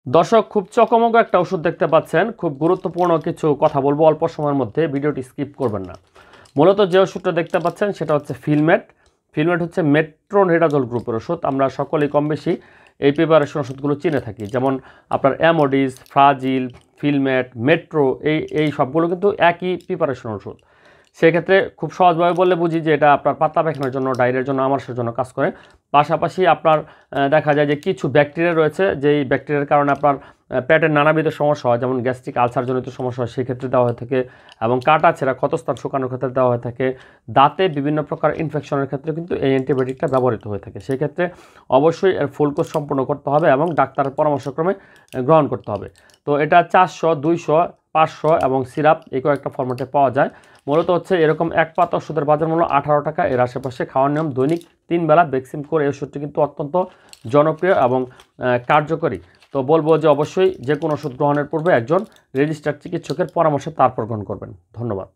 দর্শক খুব চকমক একটা ওষুধ দেখতে পাচ্ছেন। খুব গুরুত্বপূর্ণ কিছু কথা বলবো অল্প সময়ের মধ্যে, ভিডিওটি স্কিপ করবেন না। মূলত যে ওষুধটা দেখতে পাচ্ছেন সেটা হচ্ছে ফিলমেট। ফিলমেট হচ্ছে মেট্রোনিডাজল গ্রুপের ওষুধ। আমরা সকলেই কম বেশি এই প্রিপারেশন ওষুধগুলো চিনে থাকি, যেমন আপনার অ্যামোডিস, ফ্রাজিল, ফিলমেট, মেট্রো, এই সবগুলো কিন্তু একই প্রিপারেশন ওষুধ। সেক্ষেত্রে খুব সহজভাবে বললে বুঝি যে এটা আপনার পাতলা পায়খানার জন্য, ডায়রিয়ার জন্য, আমাশয়ের জন্য কাজ করে। পাশাপাশি আপনার দেখা যায় যে কিছু ব্যাকটেরিয়া রয়েছে, যেই ব্যাকটেরিয়ার কারণে আপনার পেটের নানাবিধ সমস্যা হয়, যেমন গ্যাস্ট্রিক আলসারজনিত সমস্যা হয়, সেক্ষেত্রে দেওয়া হয়ে থাকে। এবং কাটা ছেঁড়া ক্ষতস্থান শুকানোর ক্ষেত্রে দেওয়া হয়ে থাকে। দাঁতে বিভিন্ন প্রকার ইনফেকশনের ক্ষেত্রে কিন্তু এই অ্যান্টিবায়োটিকটা ব্যবহৃত হয়ে থাকে। সেক্ষেত্রে অবশ্যই এর ফুল কোর্স সম্পূর্ণ করতে হবে এবং ডাক্তারের পরামর্শক্রমে গ্রহণ করতে হবে। তো এটা 400, 200, 500 এবং সিরাপ এই কয়েকটা ফরম্যাটে পাওয়া যায়। মূলত হচ্ছে এরকম এক পাতা ওষুধের বাজার মূল্য 18 টাকা। এর আশেপাশে খাওয়ার নিয়ম দৈনিক 3 বেলা ভ্যাকসিন করে। এই ওষুধটি কিন্তু অত্যন্ত জনপ্রিয় এবং কার্যকরী। তো বলবো যে অবশ্যই যে কোনো ওষুধ গ্রহণের পূর্বে একজন রেজিস্টার্ড চিকিৎসকের পরামর্শে তারপর গ্রহণ করবেন। ধন্যবাদ।